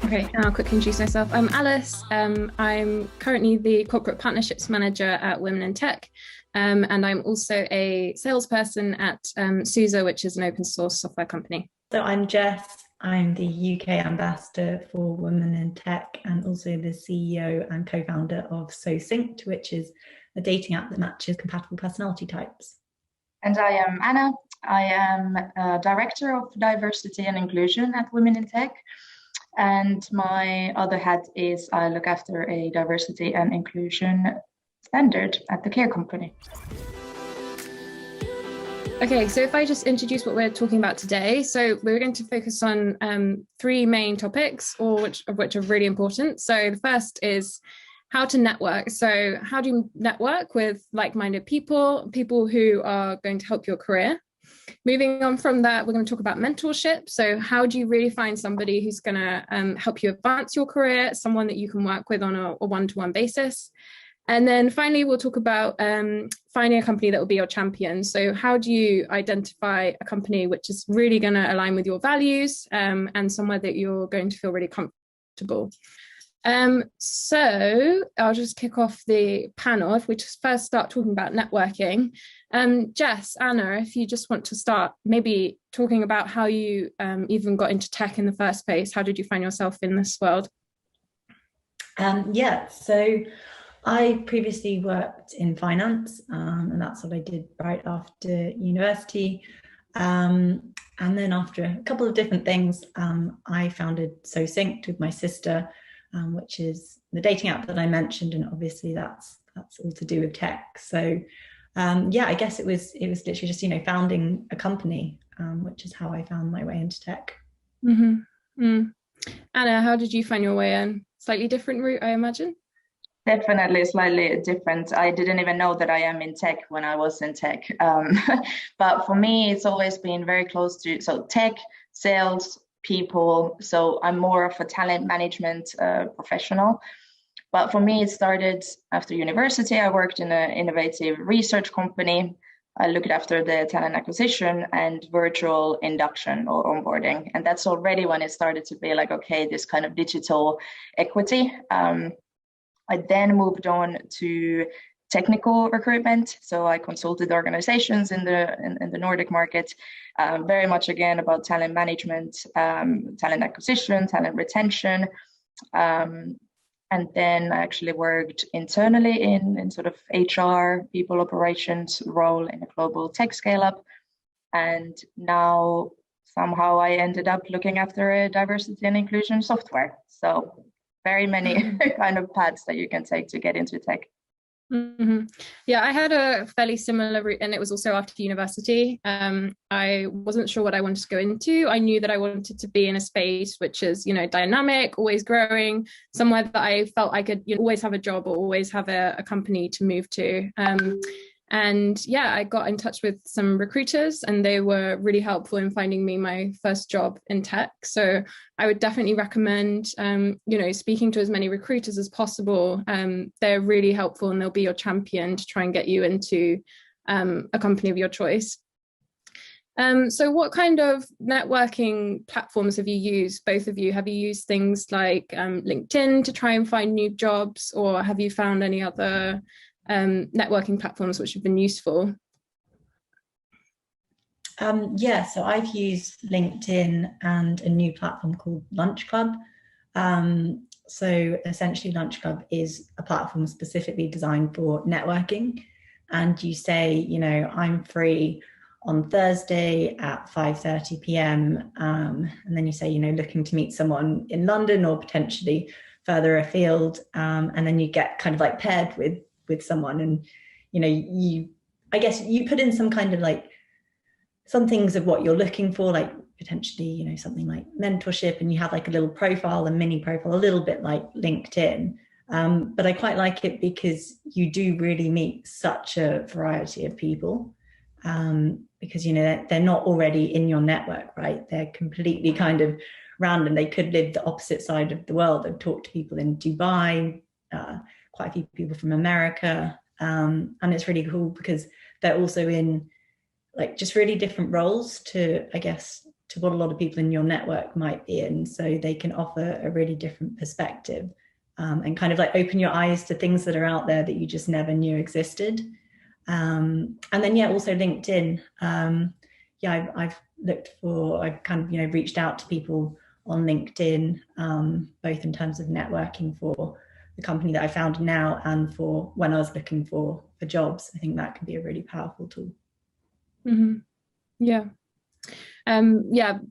Okay, I'll quickly introduce myself. I'm Alice. I'm currently the Corporate Partnerships Manager at Women in Tech. And I'm also a salesperson at SUSE, which is an open source software company. So I'm Jess. I'm the UK ambassador for Women in Tech and also the CEO and co-founder of SoSynced, which is a dating app that matches compatible personality types. And I am Anna. I am Director of Diversity and Inclusion at Women in Tech. And my other hat is I look after a diversity and inclusion standard at the Care Company. Okay, so if I just introduce what we're talking about today. So we're going to focus on three main topics, which are really important. So the first is how to network. So how do you network with like-minded people who are going to help your career? Moving on from that, we're going to talk about mentorship. So how do you really find somebody who's going to help you advance your career, someone that you can work with on a one-to-one basis? And then finally, we'll talk about finding a company that will be your champion. So how do you identify a company which is really going to align with your values and somewhere that you're going to feel really comfortable? So I'll just kick off the panel. If we just first start talking about networking. Jess, Anna, if you just want to start maybe talking about how you even got into tech in the first place. How did you find yourself in this world? So I previously worked in finance, and that's what I did right after university. And then after a couple of different things, I founded SoSynced with my sister, which is the dating app that I mentioned, and obviously that's all to do with tech. So I guess it was literally just founding a company, which is how I found my way into tech. Mm-hmm. Anna, how did you find your way in? Slightly different route, I imagine. Definitely slightly different. I didn't even know that I am in tech when I was in tech. But for me, it's always been very close to tech, sales, people. So I'm more of a talent management professional. But for me, it started after university. I worked in an innovative research company. I looked after the talent acquisition and virtual induction or onboarding. And that's already when it started to be like, okay, this kind of digital equity. I then moved on to technical recruitment. So I consulted organizations in the Nordic market, very much again about talent management, talent acquisition, talent retention. And then I actually worked internally in sort of HR, people operations role in a global tech scale up. And now somehow I ended up looking after a diversity and inclusion software. So very many kind of paths that you can take to get into tech. Mm-hmm. Yeah, I had a fairly similar route, and it was also after university. I wasn't sure what I wanted to go into. I knew that I wanted to be in a space which is, dynamic, always growing, somewhere that I felt I could always have a job or always have a company to move to. And I got in touch with some recruiters, and they were really helpful in finding me my first job in tech. So I would definitely recommend, speaking to as many recruiters as possible. They're really helpful, and they'll be your champion to try and get you into a company of your choice. So what kind of networking platforms have you used, both of you? Have you used things like LinkedIn to try and find new jobs, or have you found any other networking platforms which have been useful? So I've used LinkedIn and a new platform called Lunch Club. So essentially Lunch Club is a platform specifically designed for networking, and you say, I'm free on Thursday at 5:30 p.m. And then you say, looking to meet someone in London or potentially further afield, and then you get kind of like paired with someone, and I guess you put in some kind of like some things of what you're looking for, like potentially something like mentorship, and you have like a little profile, a mini profile, a little bit like LinkedIn, but I quite like it because you do really meet such a variety of people, because they're not already in your network, right? They're completely kind of random. They could live the opposite side of the world. I've talked to people in Dubai, quite a few people from America, and it's really cool because they're also in like just really different roles to, I guess, to what a lot of people in your network might be in, so they can offer a really different perspective, and kind of like open your eyes to things that are out there that you just never knew existed. And then also LinkedIn. I've kind of reached out to people on LinkedIn, both in terms of networking for the company that I found now and for when I was looking for jobs. I think that can be a really powerful tool. Mm-hmm. Yeah.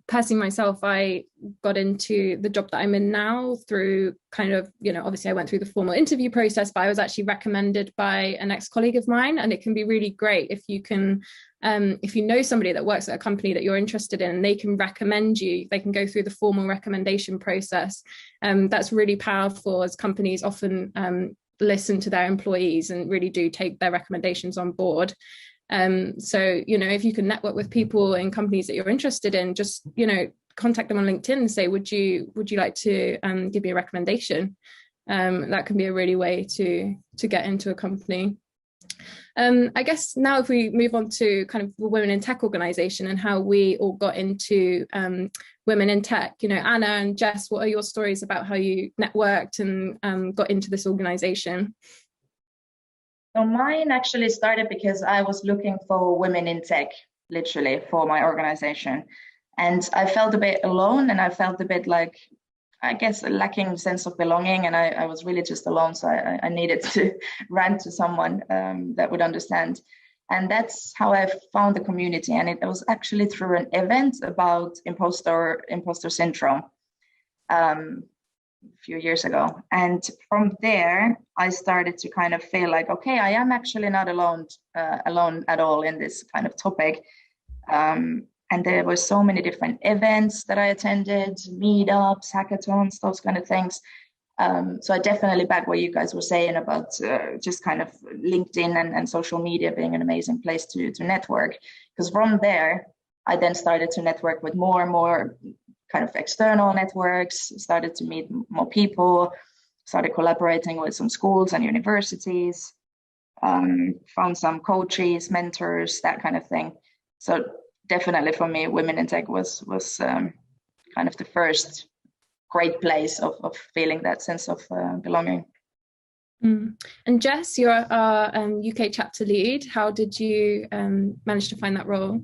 Personally myself, I got into the job that I'm in now through kind of, obviously I went through the formal interview process, but I was actually recommended by an ex-colleague of mine. And it can be really great if you can, if you know somebody that works at a company that you're interested in, and they can recommend you, they can go through the formal recommendation process. That's really powerful, as companies often listen to their employees and really do take their recommendations on board. So, if you can network with people in companies that you're interested in, just, contact them on LinkedIn and say, would you like to give me a recommendation? That can be a really way to get into a company. I guess now if we move on to kind of the Women in Tech organization and how we all got into Women in Tech, Anna and Jess, what are your stories about how you networked and got into this organization? So mine actually started because I was looking for women in tech, literally, for my organization. And I felt a bit alone, and I felt a bit like, I guess, a lacking sense of belonging. And I was really just alone. So I needed to rant to someone that would understand. And that's how I found the community. And it was actually through an event about imposter syndrome. A few years ago, and from there I started to kind of feel like, okay, I am actually not alone at all in this kind of topic. And there were so many different events that I attended, meetups, hackathons, those kind of things. So I definitely back what you guys were saying about just kind of LinkedIn and social media being an amazing place to network, because from there I then started to network with more and more kind of external networks, started to meet more people, started collaborating with some schools and universities, found some coaches, mentors, that kind of thing. So definitely for me, Women in Tech was kind of the first great place of feeling that sense of belonging. And Jess, you're our UK chapter lead. How did you manage to find that role?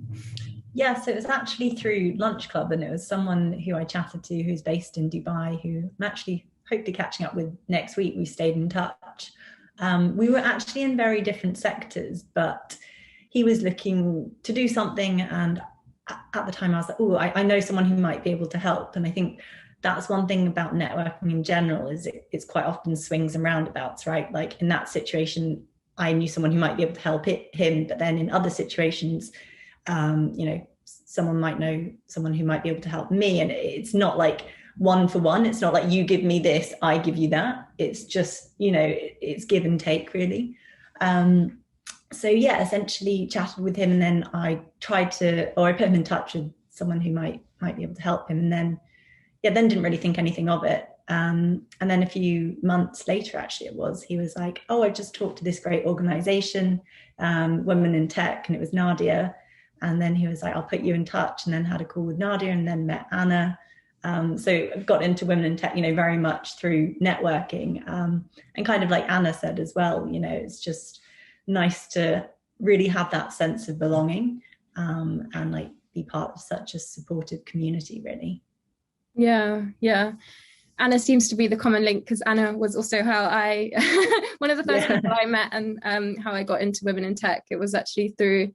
Yeah, so it was actually through Lunch Club, and it was someone who I chatted to who's based in Dubai, who I'm actually hopefully catching up with next week. We stayed in touch. We were actually in very different sectors, but he was looking to do something, and at the time I was like, oh, I know someone who might be able to help. And I think that's one thing about networking in general, is it's quite often swings and roundabouts, right? Like in that situation, I knew someone who might be able to help him, but then in other situations, someone might know someone who might be able to help me, and it's not like one for one. It's not like you give me this, I give you that. It's just, it's give and take, really. So yeah, essentially chatted with him, and then I put him in touch with someone who might be able to help him, and then didn't really think anything of it. And then a few months later, actually, he was like, oh, I just talked to this great organization, Women in Tech, and it was Nadia. And then he was like, I'll put you in touch, and then had a call with Nadia, and then met Anna. So I got into Women in Tech, very much through networking. And kind of like Anna said as well, it's just nice to really have that sense of belonging, and like be part of such a supportive community, really. Yeah. Anna seems to be the common link, because Anna was also how I, one of the first people I met, and how I got into Women in Tech. It was actually through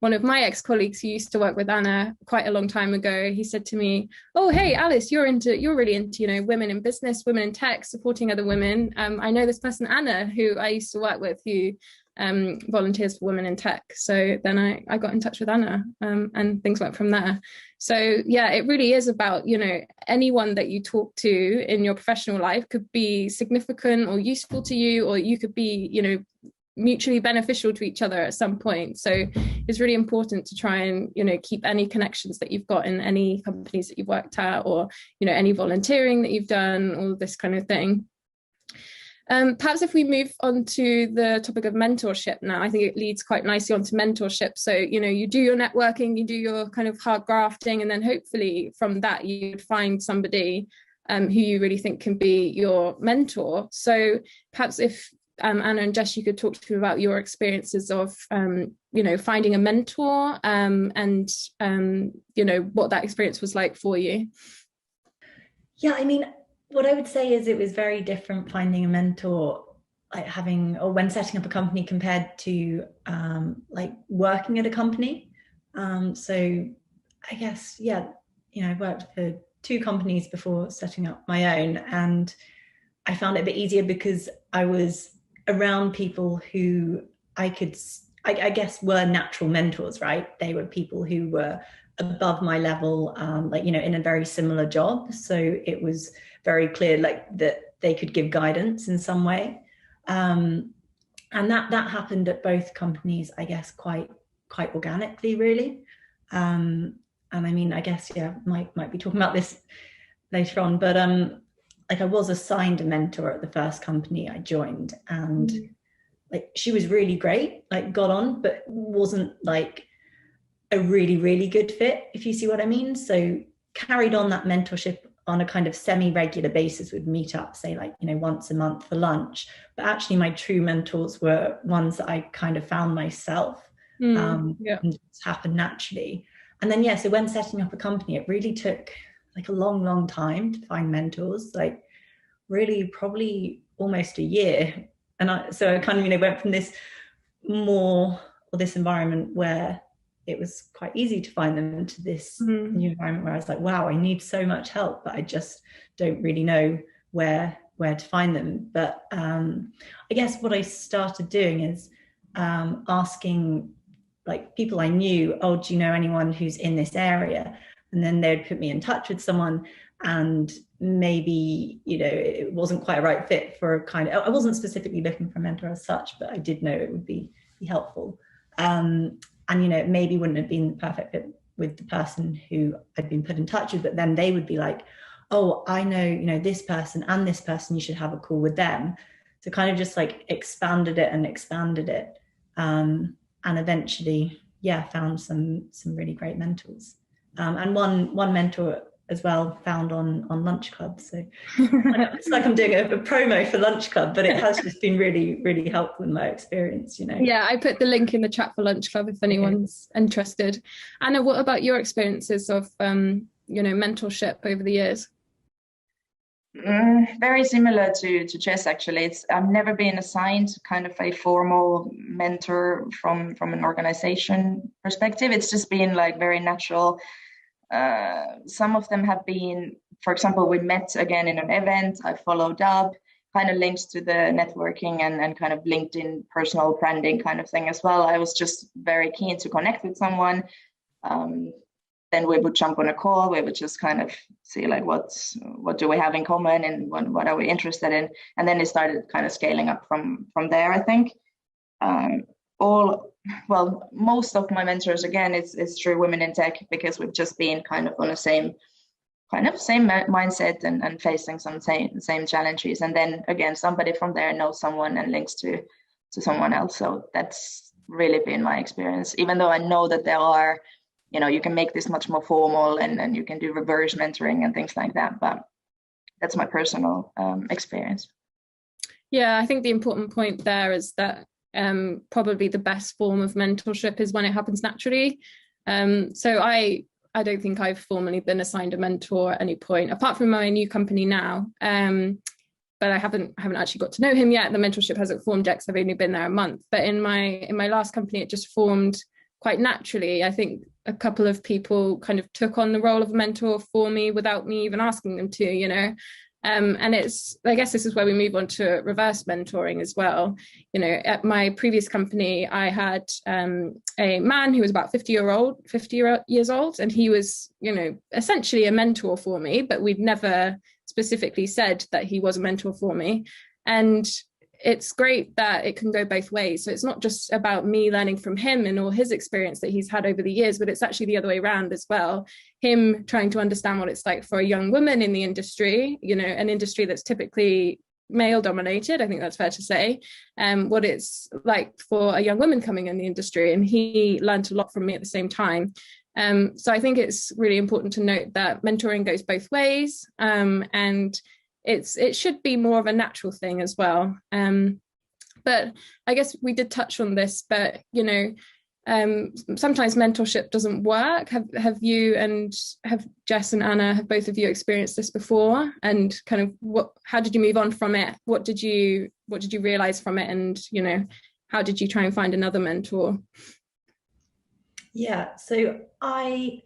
one of my ex-colleagues who used to work with Anna quite a long time ago. He said to me, oh, hey, Alice, you're really into, women in business, women in tech, supporting other women. I know this person, Anna, who I used to work with, who volunteers for Women in Tech. So then I got in touch with Anna, and things went from there. So yeah, it really is about, anyone that you talk to in your professional life could be significant or useful to you, or you could be, mutually beneficial to each other at some point. So it's really important to try and keep any connections that you've got in any companies that you've worked at, or any volunteering that you've done, all this kind of thing. Perhaps if we move on to the topic of mentorship now, I think it leads quite nicely onto mentorship. So, you do your networking, you do your kind of hard grafting, and then hopefully from that you'd find somebody who you really think can be your mentor. So perhaps if Anna and Jess, you could talk to me about your experiences of, finding a mentor and, what that experience was like for you. Yeah, I mean, what I would say is it was very different finding a mentor, when setting up a company compared to working at a company. So I guess, yeah, I worked for 2 companies before setting up my own, and I found it a bit easier because I was around people who I guess were natural mentors, right? They were people who were above my level, in a very similar job. So it was very clear that they could give guidance in some way. And that happened at both companies, I guess, quite organically, really. And I mean, I guess, yeah, might be talking about this later on, but I was assigned a mentor at the first company I joined, and she was really great, got on, but wasn't a really, really good fit, if you see what I mean. So carried on that mentorship on a kind of semi-regular basis, would meet up, say once a month for lunch. But actually my true mentors were ones that I kind of found myself, and it happened naturally. And then, so when setting up a company, it really took a long time to find mentors, really probably almost a year. And so I kind of, went from this environment where it was quite easy to find them into this new environment where I was like, wow, I need so much help, but I just don't really know where to find them. But I guess what I started doing is asking people I knew, oh, do you know anyone who's in this area? And then they'd put me in touch with someone, and maybe, it wasn't quite a right fit for a kind of, I wasn't specifically looking for a mentor as such, but I did know it would be helpful. And, it maybe wouldn't have been the perfect fit with the person who I'd been put in touch with, but then they would be like, oh, I know, this person and this person, you should have a call with them. So kind of just expanded it. And eventually, found some really great mentors. And one mentor as well found on Lunch Club. So it's like I'm doing a promo for Lunch Club, but it has just been really, really helpful in my experience, Yeah, I put the link in the chat for Lunch Club if anyone's interested. Anna, what about your experiences of, mentorship over the years? Very similar to Jess, actually. I've never been assigned kind of a formal mentor from an organization perspective. It's just been very natural. Some of them have been, for example, we met again in an event, I followed up, kind of links to the networking and kind of LinkedIn personal branding kind of thing as well. I was just very keen to connect with someone. Then we would jump on a call, we would just kind of see what do we have in common and what are we interested in. And then it started kind of scaling up from there, I think. Most of my mentors, again, is through Women in Tech, because we've just been kind of on the same mindset and facing some same challenges. And then again, somebody from there knows someone and links to someone else. So that's really been my experience, even though I know that there are, you can make this much more formal and you can do reverse mentoring and things like that. But that's my personal experience. Yeah, I think the important point there is that probably the best form of mentorship is when it happens naturally. So I don't think I've formally been assigned a mentor at any point, apart from my new company now. But I haven't actually got to know him yet. The mentorship hasn't formed yet because I've only been there a month. But in my last company, it just formed quite naturally. I think a couple of people kind of took on the role of a mentor for me without me even asking them to, and I guess this is where we move on to reverse mentoring as well. At my previous company, I had a man who was about 50 years old, and he was, essentially a mentor for me, but we'd never specifically said that he was a mentor for me. And it's great that it can go both ways. So it's not just about me learning from him and all his experience that he's had over the years, but it's actually the other way around as well. Him trying to understand what it's like for a young woman in the industry, an industry that's typically male dominated, I think that's fair to say, what it's like for a young woman coming in the industry, and he learned a lot from me at the same time. So I think it's really important to note that mentoring goes both ways, and it should be more of a natural thing as well. But I guess we did touch on this, but sometimes mentorship doesn't work. Have you, and have Jess and Anna, have both of you experienced this before? And kind of how did you move on from it? What did you realize from it? And how did you try and find another mentor? Yeah, so I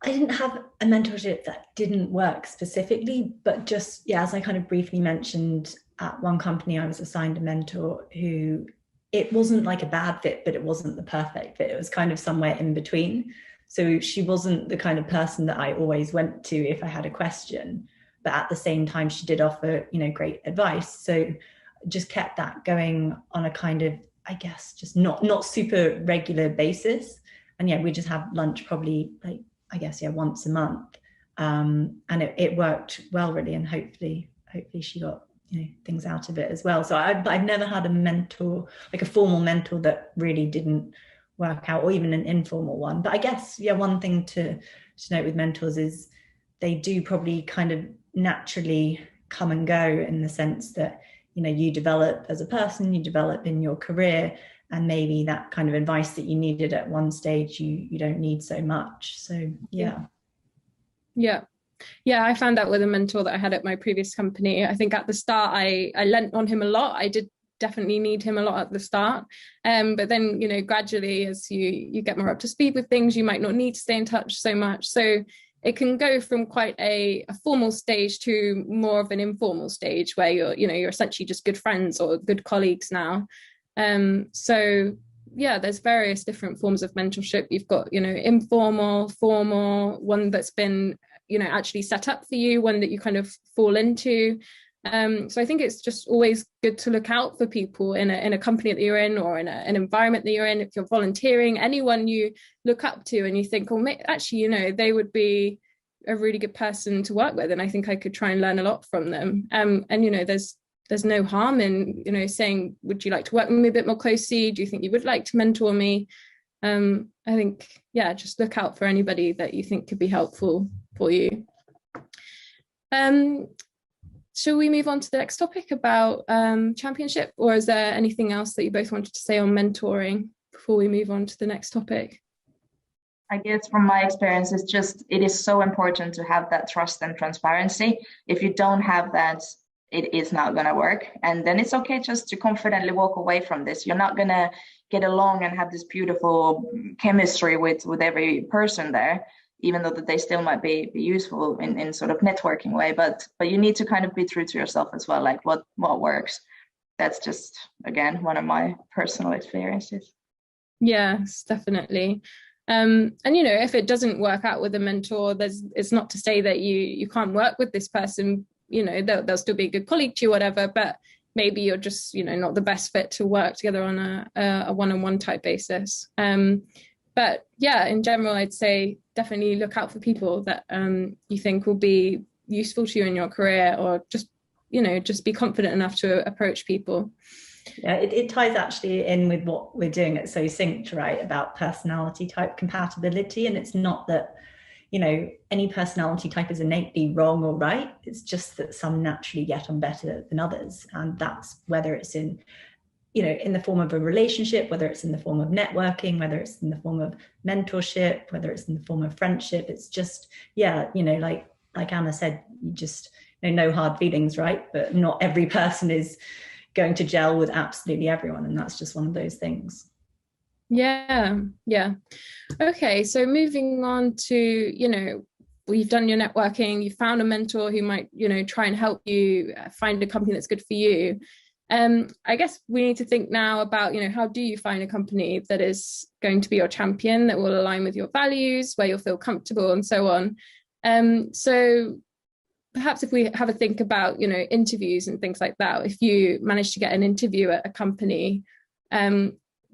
didn't have a mentorship that didn't work specifically, but just, yeah, as I kind of briefly mentioned, at one company I was assigned a mentor who, it wasn't like a bad fit, but it wasn't the perfect fit. It was kind of somewhere in between. So she wasn't the kind of person that I always went to if I had a question, but at the same time, she did offer, great advice. So just kept that going on a kind of, I guess, just not super regular basis. And yeah, we just have lunch probably once a month. And it worked well, really. And hopefully she got things out of it as well. So I've never had a mentor, like a formal mentor, that really didn't work out, or even an informal one. But I guess, yeah, one thing to note with mentors is they do probably kind of naturally come and go, in the sense that you develop as a person, you develop in your career, and maybe that kind of advice that you needed at one stage you don't need so much. So yeah. Yeah, I found out with a mentor that I had at my previous company. I think at the start I lent on him a lot. I did definitely need him a lot at the start, but then gradually, as you get more up to speed with things, you might not need to stay in touch so much. So it can go from quite a formal stage to more of an informal stage, where you're essentially just good friends or good colleagues now. So yeah, there's various different forms of mentorship. You've got informal, formal, one that's been actually set up for you, one that you kind of fall into. So I think it's just always good to look out for people in a company that you're in, or in an environment that you're in. If you're volunteering, anyone you look up to and you think, oh, actually, they would be a really good person to work with, and I think I could try and learn a lot from them. And there's no harm in saying, would you like to work with me a bit more closely? Do you think you would like to mentor me? I think, yeah, just look out for anybody that you think could be helpful for you. Shall we move on to the next topic about championship, or is there anything else that you both wanted to say on mentoring before we move on to the next topic? I guess from my experience, it is so important to have that trust and transparency. If you don't have that, it is not going to work. And then it's okay just to confidently walk away from this. You're not going to get along and have this beautiful chemistry with every person there, even though that they still might be useful in sort of networking way. But you need to kind of be true to yourself as well, like what works. That's just, again, one of my personal experiences. Yes, definitely. And if it doesn't work out with a mentor, it's not to say that you can't work with this person. They'll still be a good colleague to you, whatever, but maybe you're just not the best fit to work together on a one-on-one type basis. But yeah, in general, I'd say definitely look out for people that you think will be useful to you in your career, or just be confident enough to approach people. Yeah, it ties actually in with what we're doing at So Synced, right, about personality type compatibility. And it's not that any personality type is innately wrong or right. It's just that some naturally get on better than others, and that's whether it's in the form of a relationship, whether it's in the form of networking, whether it's in the form of mentorship, whether it's in the form of friendship. It's just, yeah, like Anna said, you just no hard feelings, right? But not every person is going to gel with absolutely everyone, and that's just one of those things. Yeah. Okay, so moving on to you've done your networking, you found a mentor who might try and help you find a company that's good for you. I guess we need to think now about how do you find a company that is going to be your champion, that will align with your values, where you'll feel comfortable, and so on. So perhaps if we have a think about interviews and things like that, if you manage to get an interview at a company,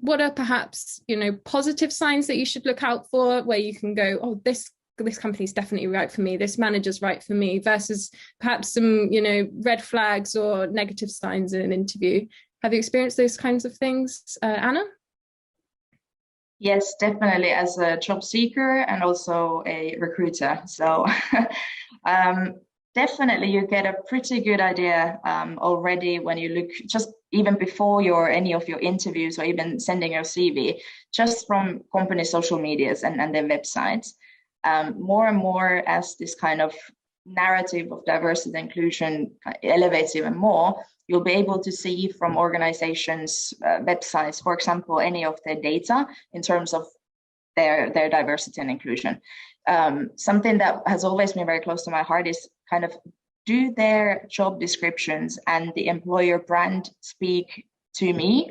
what are perhaps positive signs that you should look out for, where you can go, oh, this this company's definitely right for me, this manager's right for me, versus perhaps some, you know, red flags or negative signs in an interview. Have you experienced those kinds of things, Anna? Yes, definitely, as a job seeker and also a recruiter. So definitely you get a pretty good idea already when you look, just even before any of your interviews or even sending your CV, just from company social medias and their websites. More and more, as this kind of narrative of diversity and inclusion elevates even more, you'll be able to see from organizations' websites, for example, any of their data in terms of their diversity and inclusion. Something that has always been very close to my heart is kind of, do their job descriptions and the employer brand speak to me?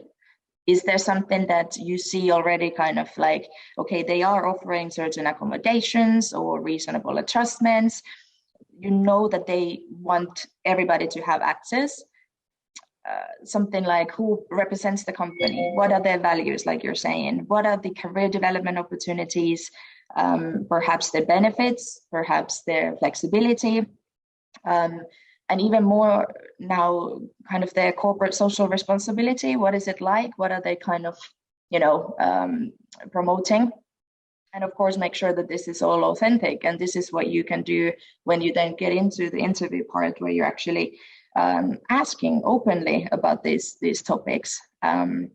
Is there something that you see already kind of like, okay, they are offering certain accommodations or reasonable adjustments? You know that they want everybody to have access. Something like, who represents the company? What are their values, like you're saying? What are the career development opportunities? Perhaps their benefits, perhaps their flexibility. And even more now, kind of their corporate social responsibility. What is it like? What are they kind of, you know, promoting? And of course, make sure that this is all authentic. And this is what you can do when you then get into the interview part, where you're actually asking openly about these topics. I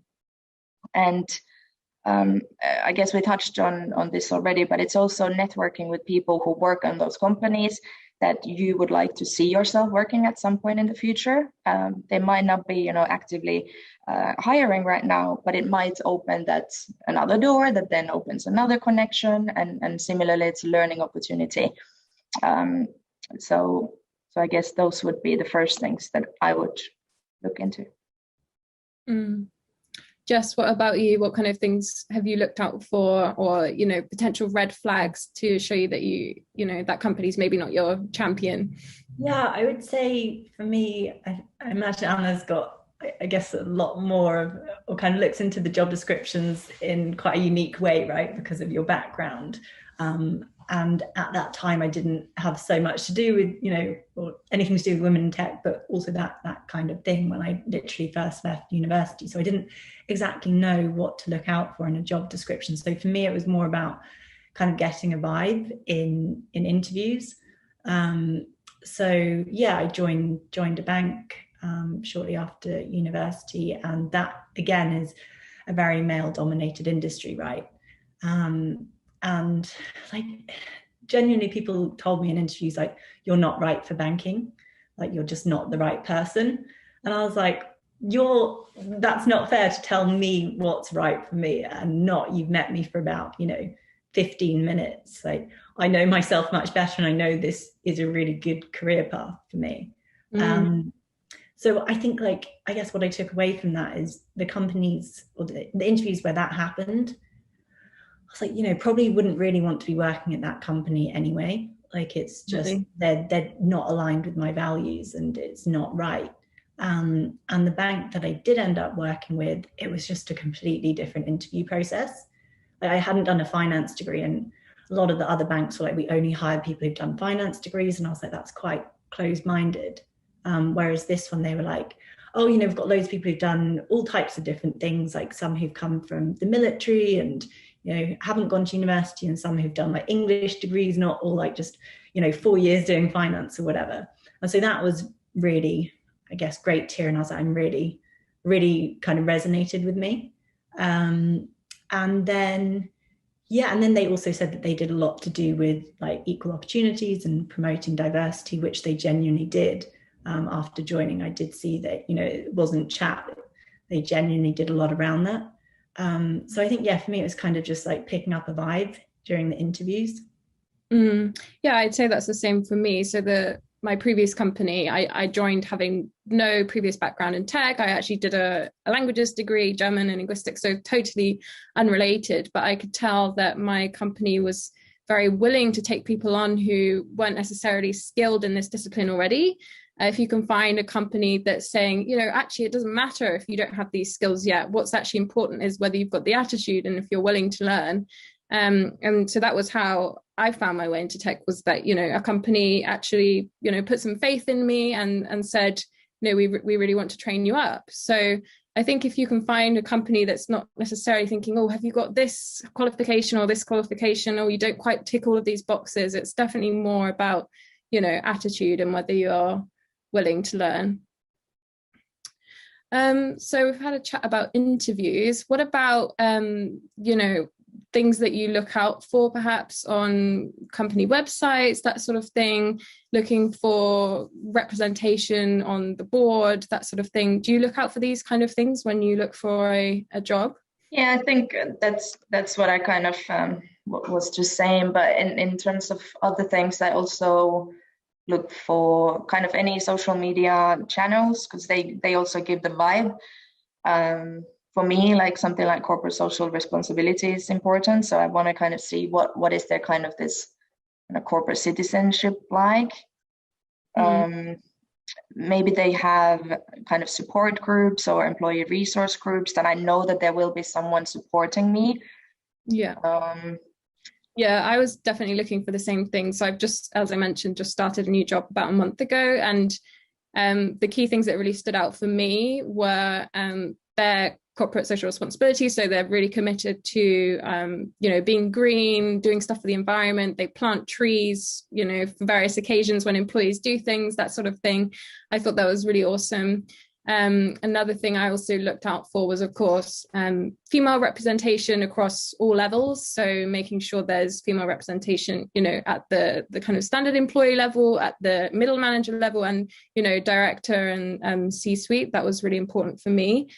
guess we touched on this already, but it's also networking with people who work on those companies that you would like to see yourself working at some point in the future. They might not be, you know, actively hiring right now, but it might open that another door that then opens another connection, and similarly, it's a learning opportunity. So I guess those would be the first things that I would look into. Jess, what about you? What kind of things have you looked out for, or, you know, potential red flags to show you that you know, that company's maybe not your champion? Yeah, I would say for me, I imagine Anna's got, I guess, a lot more of, or kind of looks into the job descriptions in quite a unique way, right? Because of your background. And at that time, I didn't have so much to do with, you know, or anything to do with women in tech, but also that kind of thing when I literally first left university. So I didn't exactly know what to look out for in a job description. So for me, it was more about kind of getting a vibe in interviews. So yeah, I joined a bank shortly after university, and that again is a very male-dominated industry, right? And like, genuinely, people told me in interviews, like, you're not right for banking, like, you're just not the right person. And I was like, that's not fair to tell me what's right for me, and not, you've met me for about, you know, 15 minutes. Like, I know myself much better, and I know this is a really good career path for me. So I think, like, I guess what I took away from that is the companies, or the interviews where that happened, I was like, you know, probably wouldn't really want to be working at that company anyway. Like, it's just, they're not aligned with my values, and it's not right. And the bank that I did end up working with, it was just a completely different interview process. Like, I hadn't done a finance degree, and a lot of the other banks were like, we only hire people who've done finance degrees. And I was like, that's quite closed-minded. Whereas this one, they were like, oh, you know, we've got loads of people who've done all types of different things, like some who've come from the military and, you know, haven't gone to university, and some who've done like English degrees, not all like just, you know, 4 years doing finance or whatever. And so that was really, I guess, great to hear. And I was like, I'm really, really kind of resonated with me. And then they also said that they did a lot to do with like equal opportunities and promoting diversity, which they genuinely did. After joining, I did see that, you know, it wasn't chat, they genuinely did a lot around that. So I think, yeah, for me, it was kind of just like picking up a vibe during the interviews. Yeah, I'd say that's the same for me. So my previous company, I joined having no previous background in tech. I actually did a languages degree, German and linguistics, so totally unrelated. But I could tell that my company was very willing to take people on who weren't necessarily skilled in this discipline already. If you can find a company that's saying, you know, actually, it doesn't matter if you don't have these skills yet. What's actually important is whether you've got the attitude and if you're willing to learn. And so that was how I found my way into tech, was that, you know, a company actually, you know, put some faith in me and said, you know, we really want to train you up. So I think if you can find a company that's not necessarily thinking, oh, have you got this qualification or this qualification, or you don't quite tick all of these boxes, it's definitely more about, you know, attitude and whether you are willing to learn. So we've had a chat about interviews. What about, you know, things that you look out for perhaps on company websites, that sort of thing, looking for representation on the board, that sort of thing? Do you look out for these kind of things when you look for a job? Yeah, I think that's what I kind of was just saying. But in terms of other things, I also look for kind of any social media channels, because they also give the vibe. For me, like something like corporate social responsibility is important. So I want to kind of see what is their kind of this kind of corporate citizenship like. Maybe they have kind of support groups or employee resource groups that I know that there will be someone supporting me. Yeah. Yeah, I was definitely looking for the same thing. So I've just, as I mentioned, just started a new job about a month ago. And the key things that really stood out for me were their corporate social responsibility. So they're really committed to, you know, being green, doing stuff for the environment. They plant trees, you know, for various occasions when employees do things, that sort of thing. I thought that was really awesome. Another thing I also looked out for was, of course, female representation across all levels. So making sure there's female representation, you know, at the kind of standard employee level, at the middle manager level, and, you know, director and C-suite. That was really important for me.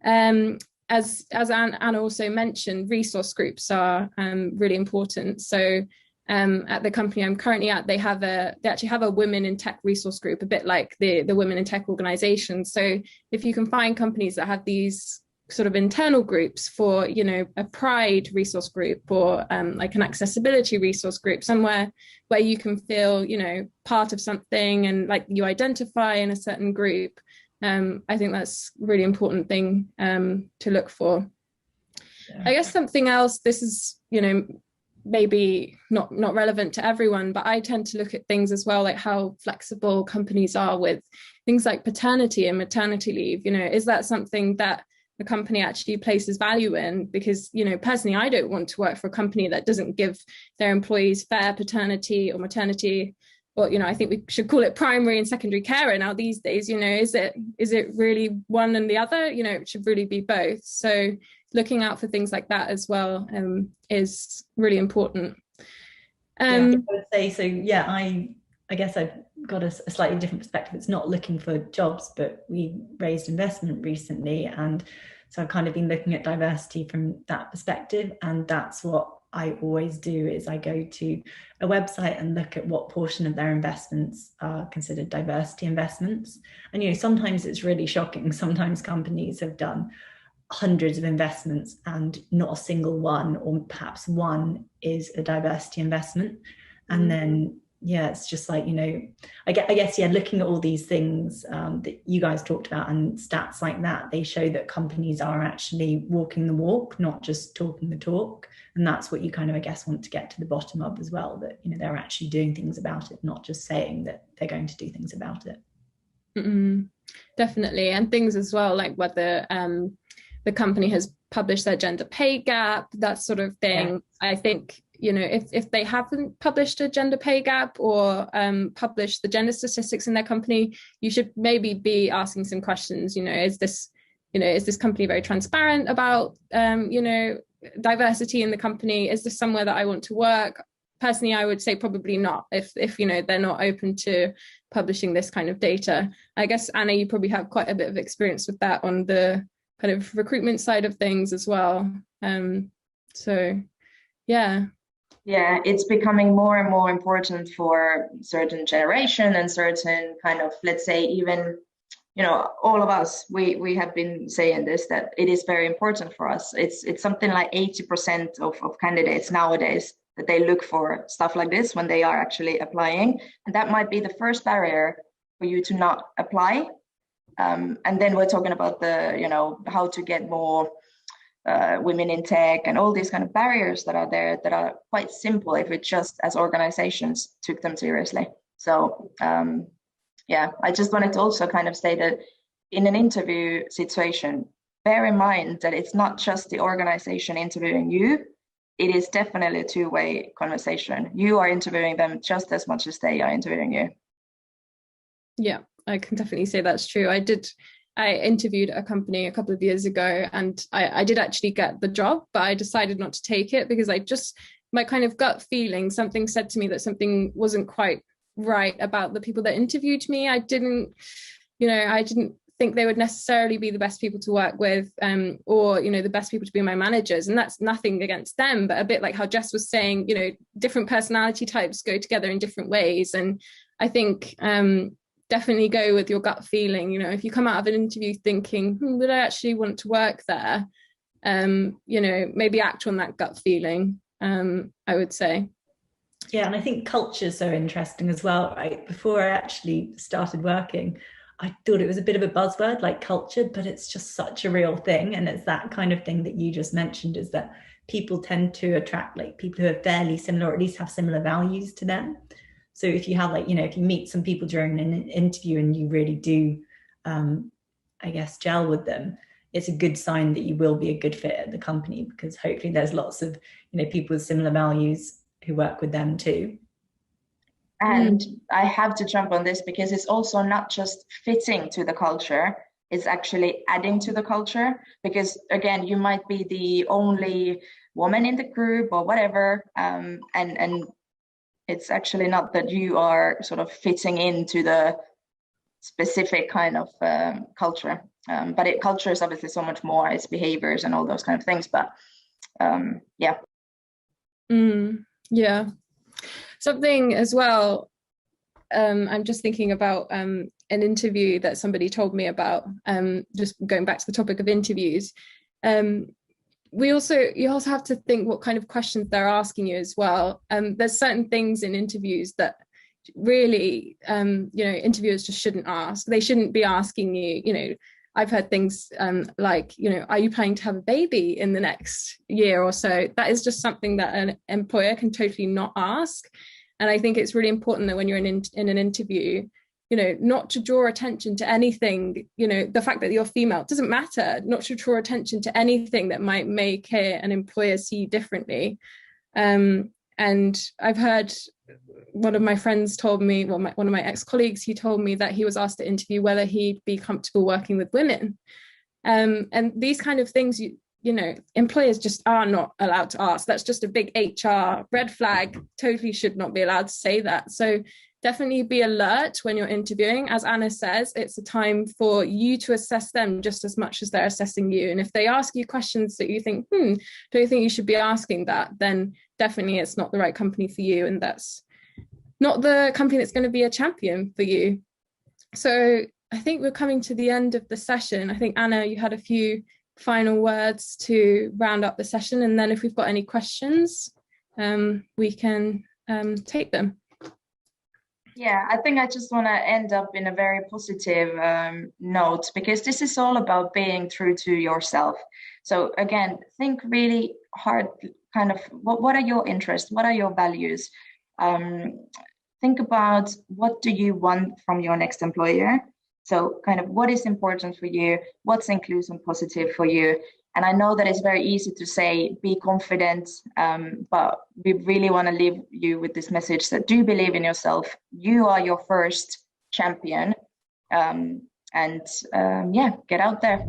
As Anna also mentioned, resource groups are really important. So at the company I'm currently at, they actually have a women in tech resource group, a bit like the women in tech organization. So if you can find companies that have these sort of internal groups for, you know, a pride resource group, or like an accessibility resource group, somewhere where you can feel, you know, part of something and like you identify in a certain group, I think that's a really important thing to look for. Yeah. I guess something else, this is, you know, maybe not relevant to everyone, but I tend to look at things as well, like how flexible companies are with things like paternity and maternity leave. You know, is that something that the company actually places value in? Because, you know, personally, I don't want to work for a company that doesn't give their employees fair paternity or maternity. Well, you know, I think we should call it primary and secondary care now these days. You know, is it really one and the other? You know, it should really be both. So looking out for things like that as well is really important. I would say so. Yeah, I guess I've got a slightly different perspective. It's not looking for jobs, but we raised investment recently, and so I've kind of been looking at diversity from that perspective. And that's what I always do, is I go to a website and look at what portion of their investments are considered diversity investments. And, you know, sometimes it's really shocking. Sometimes companies have done hundreds of investments and not a single one, or perhaps one, is a diversity investment. And then, yeah, it's just like, you know, I guess, yeah, looking at all these things that you guys talked about and stats like that, they show that companies are actually walking the walk, not just talking the talk. And that's what you kind of, I guess, want to get to the bottom of as well, that, you know, they're actually doing things about it, not just saying that they're going to do things about it. Definitely. And things as well, like whether the company has published their gender pay gap, that sort of thing. Yeah. I think, you know, if they haven't published a gender pay gap or published the gender statistics in their company, you should maybe be asking some questions. You know, is this company very transparent about, you know, diversity in the company? Is this somewhere that I want to work? Personally, I would say probably not, if you know, they're not open to publishing this kind of data. I guess, Anna, you probably have quite a bit of experience with that on the kind of recruitment side of things as well. So, yeah. Yeah, it's becoming more and more important for certain generation and certain kind of, let's say, even, you know, all of us, we have been saying this, that it is very important for us. It's something like 80% of candidates nowadays that they look for stuff like this when they are actually applying. And that might be the first barrier for you to not apply. And then we're talking about the, you know, how to get more women in tech and all these kind of barriers that are there that are quite simple if it just as organizations took them seriously. So yeah, I just wanted to also kind of say that in an interview situation, bear in mind that it's not just the organization interviewing you. It is definitely a two-way conversation. You are interviewing them just as much as they are interviewing you. Yeah, I can definitely say that's true. I interviewed a company a couple of years ago, and I did actually get the job, but I decided not to take it because my kind of gut feeling, something said to me that something wasn't quite right about the people that interviewed me. I didn't think they would necessarily be the best people to work with, or the best people to be my managers. And that's nothing against them, but a bit like how Jess was saying, different personality types go together in different ways. And I think definitely go with your gut feeling. If you come out of an interview thinking, would I actually want to work there? Maybe act on that gut feeling, I would say. Yeah, and I think culture is so interesting as well, right? Before I actually started working, I thought it was a bit of a buzzword, like culture, but it's just such a real thing. And it's that kind of thing that you just mentioned, is that people tend to attract like people who are fairly similar, or at least have similar values to them. So if you have if you meet some people during an interview and you really do, I guess, gel with them, it's a good sign that you will be a good fit at the company, because hopefully there's lots of, people with similar values who work with them too. And I have to jump on this because it's also not just fitting to the culture, it's actually adding to the culture. Because again, you might be the only woman in the group or whatever, and it's actually not that you are sort of fitting into the specific kind of culture. But culture is obviously so much more, it's behaviors and all those kind of things. But yeah. Yeah. Something as well, I'm just thinking about an interview that somebody told me about, just going back to the topic of interviews. You also have to think what kind of questions they're asking you as well. There's certain things in interviews that really, interviewers just shouldn't ask. They shouldn't be asking you, I've heard things like, are you planning to have a baby in the next year or so? That is just something that an employer can totally not ask. And I think it's really important that when you're in an interview, not to draw attention to anything, the fact that you're female doesn't matter, not to draw attention to anything that might make an employer see you differently. And I've heard one of my friends told me, one of my ex-colleagues, he told me that he was asked to interview whether he'd be comfortable working with women. And these kind of things, employers just are not allowed to ask. That's just a big HR red flag. Totally should not be allowed to say that. So definitely be alert when you're interviewing. As Anna says, it's a time for you to assess them just as much as they're assessing you. And if they ask you questions that you think, don't you think you should be asking that, then definitely it's not the right company for you. And that's not the company that's going to be a champion for you. So I think we're coming to the end of the session. I think, Anna, you had a few final words to round up the session. And then if we've got any questions, we can take them. Yeah, I think I just want to end up in a very positive note, because this is all about being true to yourself. So again, think really hard, kind of what are your interests? What are your values? Think about what do you want from your next employer? So kind of what is important for you? What's inclusive and positive for you? And I know that it's very easy to say, be confident, but we really want to leave you with this message that do believe in yourself. You are your first champion. Yeah, get out there.